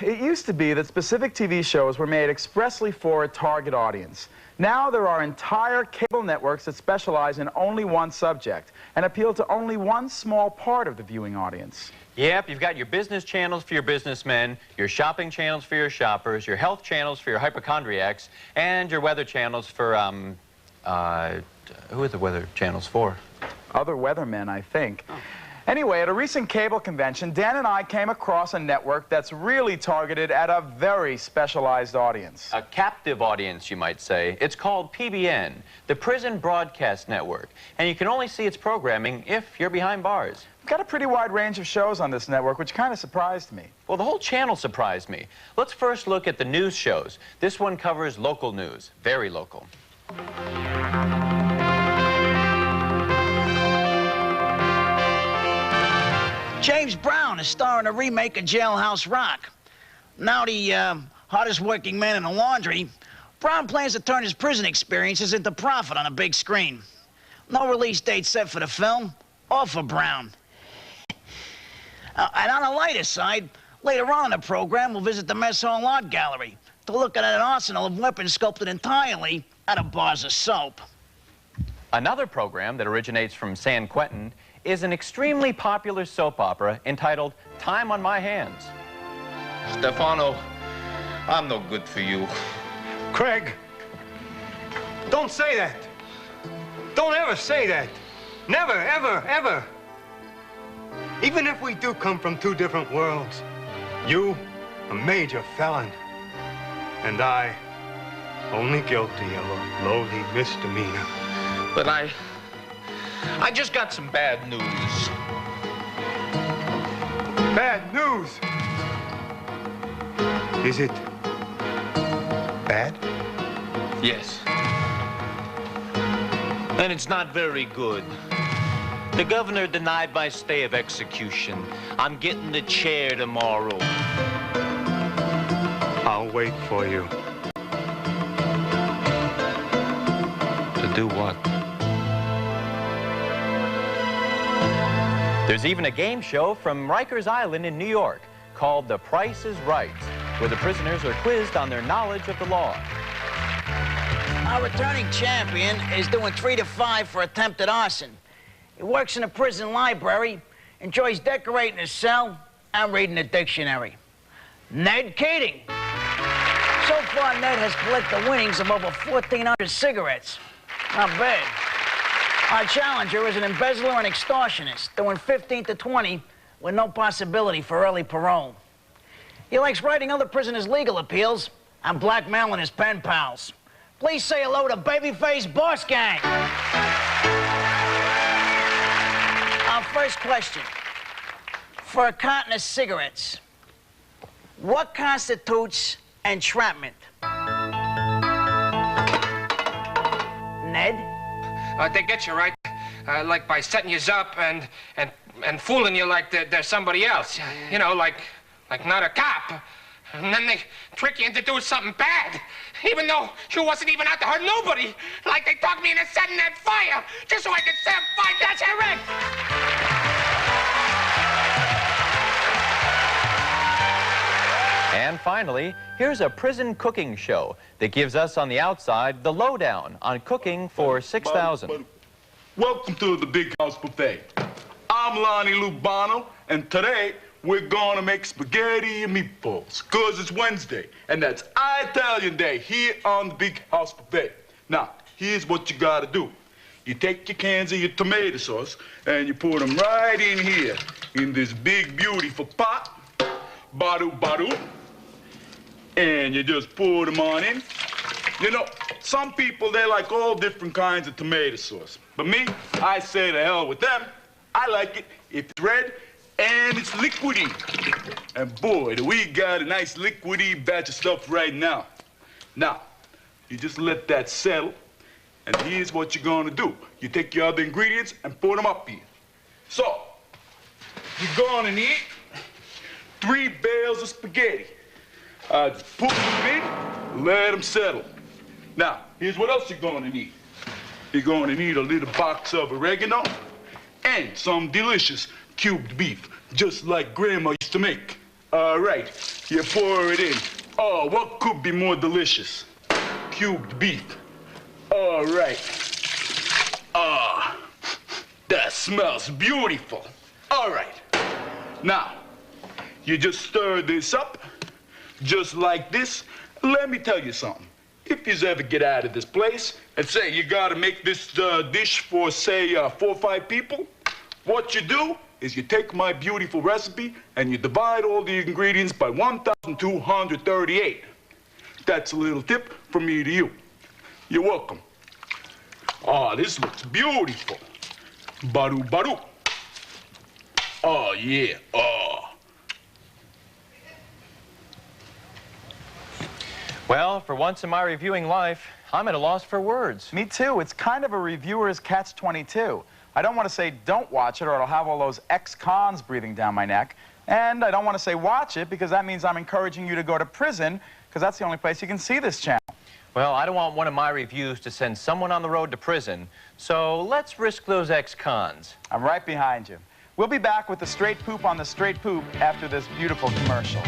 It used to be that specific TV shows were made expressly for a target audience. Now there are entire cable networks that specialize in only one subject and appeal to only one small part of the viewing audience. Yep, you've got your business channels for your businessmen, your shopping channels for your shoppers, your health channels for your hypochondriacs, and your weather channels for, who are the weather channels for? Other weathermen, I think. Oh. Anyway, at a recent cable convention, Dan and I came across a network that's really targeted at a very specialized audience. A captive audience, you might say. It's called PBN, the Prison Broadcast Network, and you can only see its programming if you're behind bars. We've got a pretty wide range of shows on this network, which kind of surprised me. Well, the whole channel surprised me. Let's first look at the news shows. This one covers local news, very local. James Brown is starring in a remake of Jailhouse Rock. Now the hottest working man in the laundry, Brown plans to turn his prison experiences into profit on a big screen. No release date set for the film or for Brown. And on the lighter side, later on in the program, we'll visit the Mess Hall Art Gallery to look at an arsenal of weapons sculpted entirely out of bars of soap. Another program that originates from San Quentin is an extremely popular soap opera entitled Time on My Hands. Stefano, I'm no good for you. Craig, don't say that. Don't ever say that. Never, ever, ever. Even if we do come from two different worlds, you, a major felon, and I, only guilty of a lowly misdemeanor. But I just got some bad news. Bad news? Is it bad? Yes. And it's not very good. The governor denied my stay of execution. I'm getting the chair tomorrow. I'll wait for you. To do what? There's even a game show from Rikers Island in New York called The Price is Right, where the prisoners are quizzed on their knowledge of the law. Our returning champion is doing 3 to 5 for attempted arson. He works in a prison library, enjoys decorating his cell and reading a dictionary. Ned Keating. So far, Ned has collected the winnings of over 1,400 cigarettes. Not bad. Our challenger is an embezzler and extortionist, doing 15 to 20 with no possibility for early parole. He likes writing other prisoners' legal appeals and blackmailing his pen pals. Please say hello to Babyface Boss Gang. Our first question. For a carton of cigarettes, what constitutes entrapment? Ned? They get you, right? Like by setting you up and fooling you like they're somebody else. You know, like not a cop. And then they trick you into doing something bad, even though you wasn't even out to hurt nobody. Like they talked me into setting that fire, just so I could set fire. That's correct. And finally, here's a prison cooking show that gives us on the outside the lowdown on cooking for $6,000. Welcome to the Big House Buffet. I'm Lonnie Lubano, and today we're gonna make spaghetti and meatballs, cause it's Wednesday, and that's Italian Day here on the Big House Buffet. Now, here's what you gotta do. You take your cans of your tomato sauce, and you put them right in here, in this big, beautiful pot. Badu. And you just pour them on in. You know, some people, they like all different kinds of tomato sauce. But me, I say to hell with them. I like it if it's red and it's liquidy. And boy, do we got a nice liquidy batch of stuff right now. Now, you just let that settle, and here's what you're gonna do. You take your other ingredients and pour them up here. So, you're gonna need 3 bales of spaghetti. Just put them in, let them settle. Now, here's what else you're gonna need. You're gonna need a little box of oregano and some delicious cubed beef, just like Grandma used to make. All right, you pour it in. Oh, what could be more delicious? Cubed beef. All right. Ah, that smells beautiful. All right. Now, you just stir this up, just like this. Let me tell you something. If you ever get out of this place and say you gotta make this dish for, say, 4 or 5 people, what you do is you take my beautiful recipe and you divide all the ingredients by 1,238. That's a little tip from me to you. You're welcome. Oh, this looks beautiful. Baru baru. Oh, yeah. Oh. Well, for once in my reviewing life, I'm at a loss for words. Me too. It's kind of a reviewer's catch-22. I don't want to say don't watch it or it'll have all those ex-cons breathing down my neck. And I don't want to say watch it because that means I'm encouraging you to go to prison because that's the only place you can see this channel. Well, I don't want one of my reviews to send someone on the road to prison, so let's risk those ex-cons. I'm right behind you. We'll be back with the straight poop on the straight poop after this beautiful commercial.